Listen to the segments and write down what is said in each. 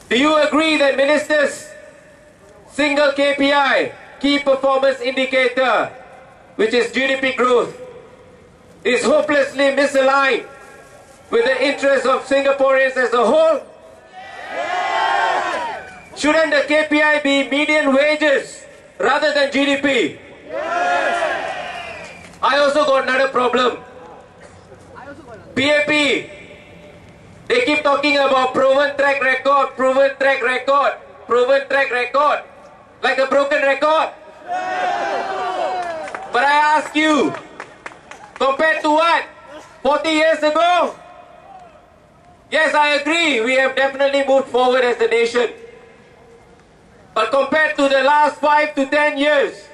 Do you agree that ministers' single KPI, key performance indicator, which is GDP growth, is hopelessly misaligned with the interests of Singaporeans as a whole? Yes. Shouldn't the KPI be median wages rather than GDP? Yes. I also got another problem. PAP, they keep talking about proven track record, proven track record, proven track record, like a broken record. But I ask you, compared to what? 40 years ago? Yes, I agree, we have definitely moved forward as a nation. But compared to the last 5 to 10 years,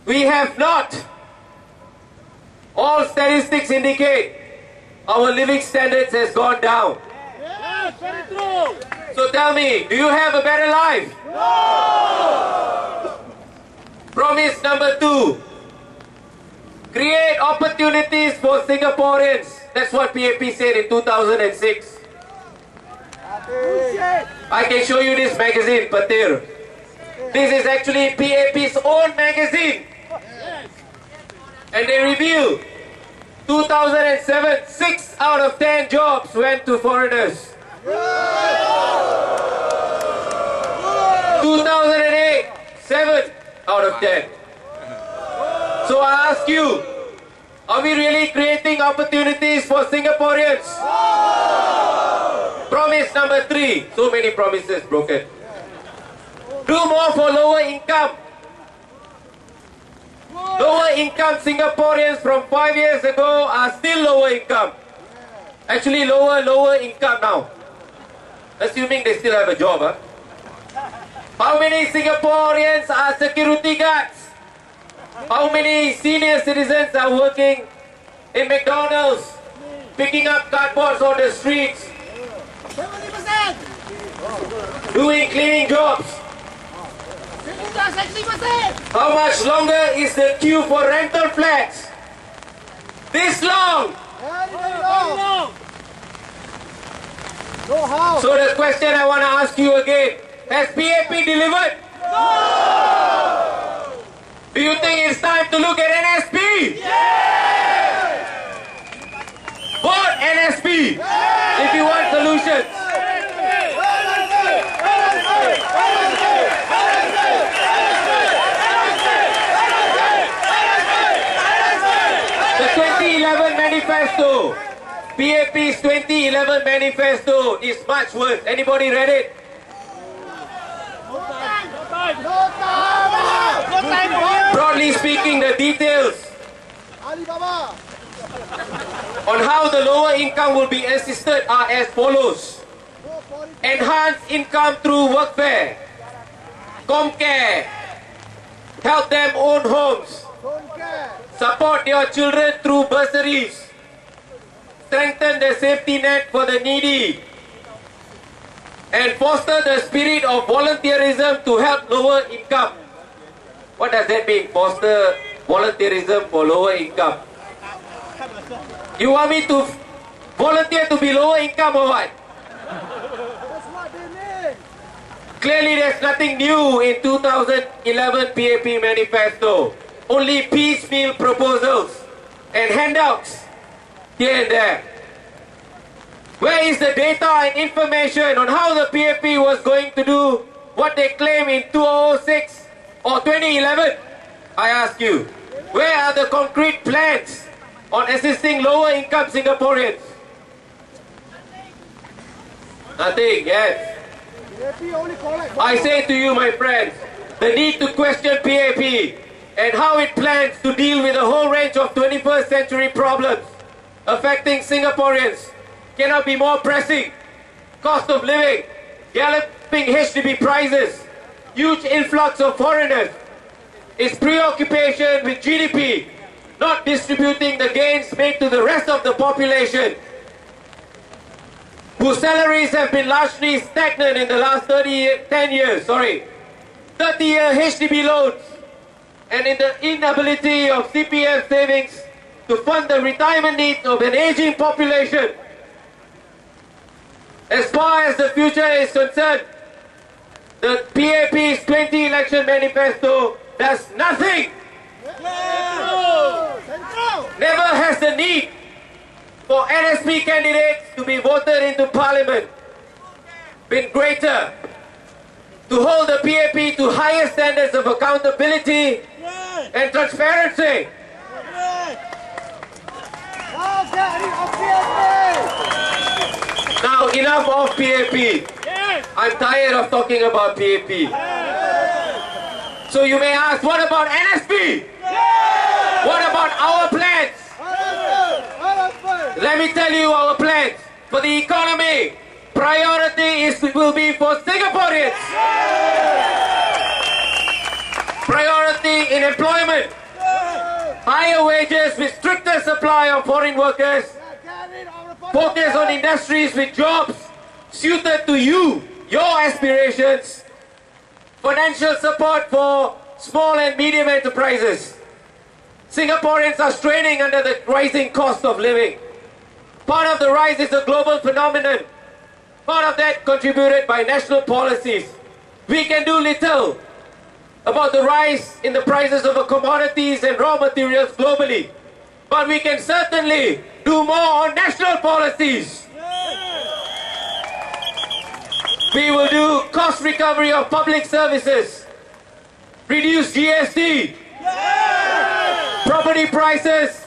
we have not. All statistics indicate our living standards has gone down. Yes, very true. So tell me, do you have a better life? No. Promise number 2. Create opportunities for Singaporeans. That's what PAP said in 2006. I can show you this magazine, Patir. This is actually PAP's own magazine. And they reveal 2007, 6 out of 10 jobs went to foreigners. 2008, 7 out of 10. So I ask you, are we really creating opportunities for Singaporeans? Promise number 3. So many promises broken. Do more for lower income. Lower income Singaporeans from 5 years ago are still lower income. Actually lower income now. Assuming they still have a job. Huh? How many Singaporeans are security guards? How many senior citizens are working in McDonald's, picking up cardboards on the streets, 70%. doing cleaning jobs? 60%. How much longer is the queue for rental flats? This long! Very long. No how. So the question I want to ask you again, has PAP delivered? No. Do you think it's time to look at NSP? Yes. Vote NSP if you want solutions. The 2011 manifesto, PAP's 2011 manifesto is much worse. Anybody read it? Broadly speaking, the details on how the lower income will be assisted are as follows. Enhance income through workfare, Comcare, help them own homes, support your children through bursaries, strengthen the safety net for the needy, and foster the spirit of volunteerism to help lower income. What does that mean? Foster volunteerism for lower income. You want me to volunteer to be lower income or what? That's what they mean. Clearly there's nothing new in 2011 PAP manifesto. Only piecemeal proposals and handouts here and there. Where is the data and information on how the PAP was going to do what they claim in 2006 or 2011? I ask you, where are the concrete plans on assisting lower income Singaporeans? Nothing, yes. I say to you, my friends, the need to question PAP and how it plans to deal with a whole range of 21st century problems affecting Singaporeans cannot be more pressing. Cost of living, galloping HDB prices, huge influx of foreigners, its preoccupation with GDP, not distributing the gains made to the rest of the population, whose salaries have been largely stagnant in the last 30 year HDB loans, and in the inability of CPF savings to fund the retirement needs of an aging population. As far as the future is concerned, the PAP's 20 election manifesto does nothing. Never has the need for NSP candidates to be voted into parliament been greater. To hold the PAP to higher standards of accountability and transparency. Now enough of PAP. I'm tired of talking about PAP. So you may ask, what about NSP? What about our plans? Let me tell you our plans. For the economy, priority will be for Singaporeans. Priority in employment. Higher wages with stricter supply of foreign workers. Focus on industries with jobs suited to you, your aspirations. Financial support for small and medium enterprises. Singaporeans are straining under the rising cost of living. Part of the rise is a global phenomenon. Part of that contributed by national policies. We can do little about the rise in the prices of commodities and raw materials globally. But we can certainly do more on national policies. We will do cost recovery of public services, reduce GST, property prices,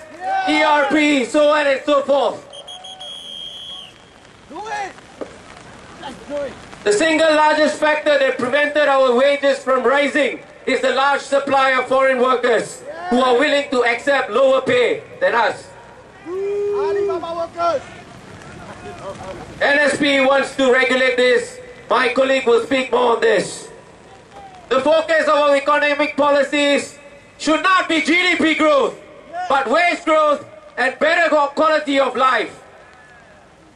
ERP, so on and so forth. Do it! Let's do it! The single largest factor that prevented our wages from rising is the large supply of foreign workers who are willing to accept lower pay than us. Alibaba workers! NSP wants to regulate this. My colleague will speak more on this. The focus of our economic policies should not be GDP growth, but wage growth and better quality of life.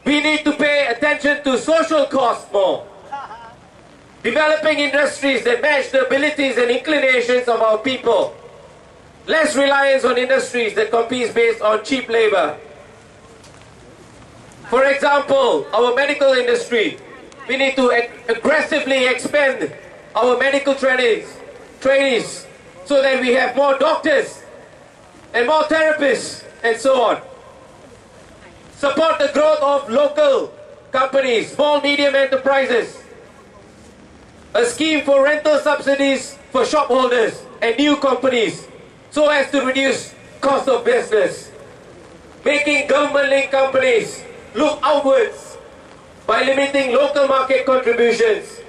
We need to pay attention to social costs more. Developing industries that match the abilities and inclinations of our people. Less reliance on industries that compete based on cheap labor. For example, our medical industry. We need to aggressively expand our medical trainees so that we have more doctors and more therapists and so on. Support the growth of local companies, small medium enterprises. A scheme for rental subsidies for shop holders and new companies so as to reduce cost of business. Making government-linked companies look outwards by limiting local market contributions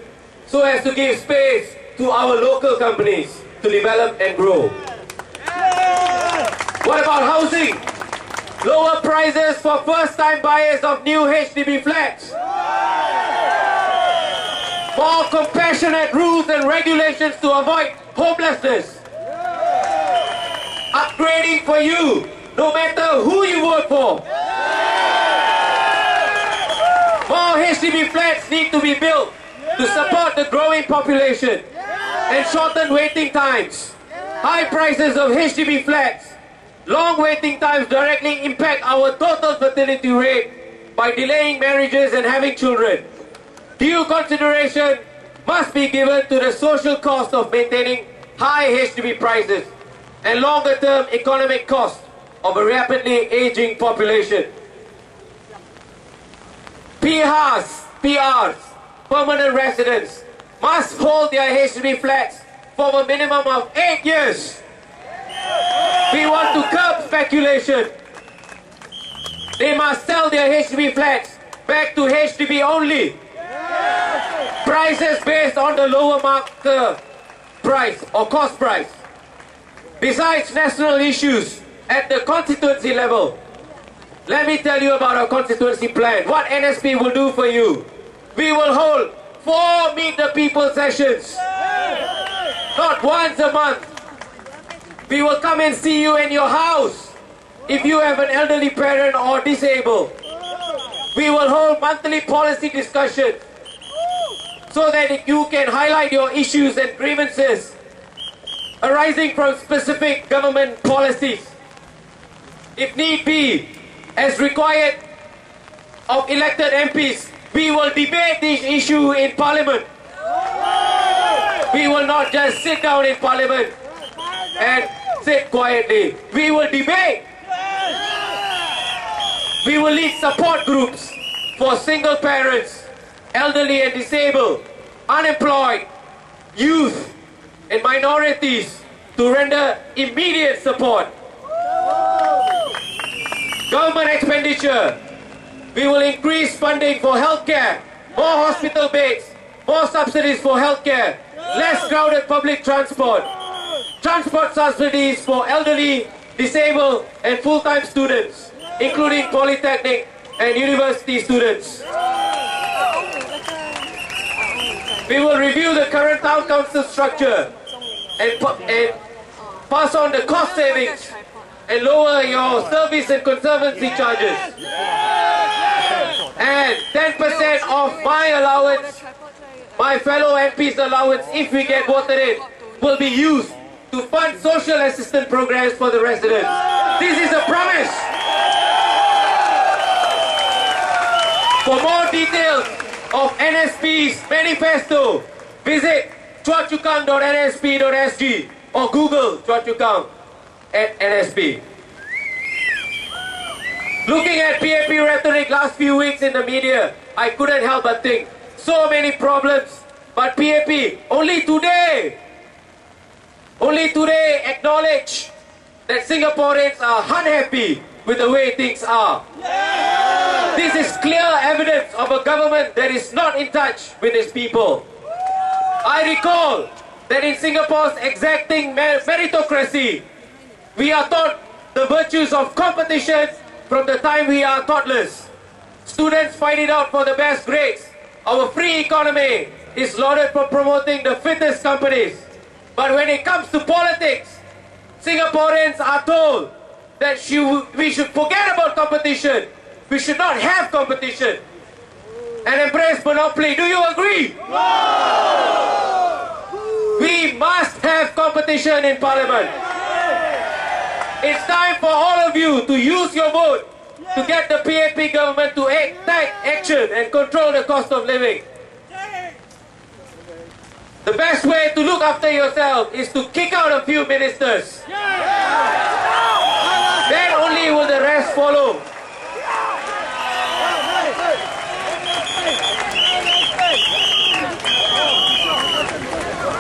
so as to give space to our local companies to develop and grow. What about housing? Lower prices for first-time buyers of new HDB flats. More compassionate rules and regulations to avoid homelessness. Upgrading for you, no matter who you vote for. More HDB flats need to be built to support the growing population and shorten waiting times. High prices of HDB flats, long waiting times directly impact our total fertility rate by delaying marriages and having children. Due consideration must be given to the social cost of maintaining high HDB prices and longer-term economic cost of a rapidly aging population. PRs, permanent residents, must hold their HDB flats for a minimum of 8 years. We want to curb speculation. They must sell their HDB flats back to HDB only. Prices based on the lower market price or cost price. Besides national issues at the constituency level, let me tell you about our constituency plan. What NSP will do for you. We will hold 4 Meet the People sessions. Not once a month. We will come and see you in your house if you have an elderly parent or disabled. We will hold monthly policy discussions so that you can highlight your issues and grievances arising from specific government policies. If need be, as required of elected MPs, We will debate this issue in Parliament. We will not just sit down in Parliament and sit quietly. We will debate. We will lead support groups for single parents, elderly and disabled, unemployed, youth and minorities to render immediate support. Government expenditure. We will increase funding for healthcare, more hospital beds, more subsidies for healthcare, less crowded public transport, transport subsidies for elderly, disabled and full-time students, including polytechnic and university students. We will review the current town council structure and pass on the cost savings and lower your service and conservancy charges. And 10% of my allowance, my fellow MP's allowance, if we get voted in, will be used to fund social assistance programs for the residents. This is a promise. For more details of NSP's manifesto, visit chuachukang.nsp.sg or Google Chua Chu Kang at NSP. Looking at PAP rhetoric last few weeks in the media, I couldn't help but think, so many problems, but PAP only today acknowledge that Singaporeans are unhappy with the way things are. This is clear evidence of a government that is not in touch with its people. I recall that in Singapore's exacting meritocracy, we are taught the virtues of competition from the time we are toddlers. Students fight it out for the best grades. Our free economy is lauded for promoting the fittest companies. But when it comes to politics, Singaporeans are told that we should forget about competition. We should not have competition and embrace monopoly. Do you agree? We must have competition in Parliament. It's time for all of you to use your vote to get the PAP government to take action and control the cost of living. The best way to look after yourself is to kick out a few ministers. Then only will the rest follow.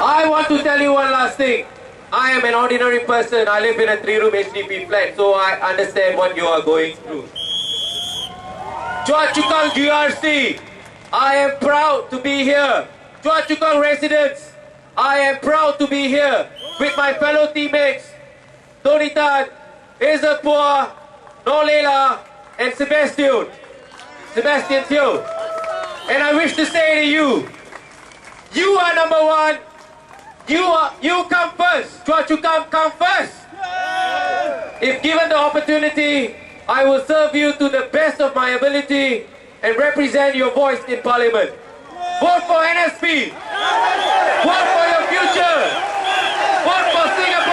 I want to tell you one last thing. I am an ordinary person. I live in a 3-room HDB flat, so I understand what you are going through. Chua Chu Kang GRC, I am proud to be here. Chua Chu Kang residents, I am proud to be here with my fellow teammates, Tony Tan, Hazel Pua, Nolela, and Sebastian Teo. And I wish to say to you, you are number one. You come first. Chua Chu Kang come first. If given the opportunity, I will serve you to the best of my ability and represent your voice in Parliament. Vote for NSP. Vote for your future. Vote for Singapore.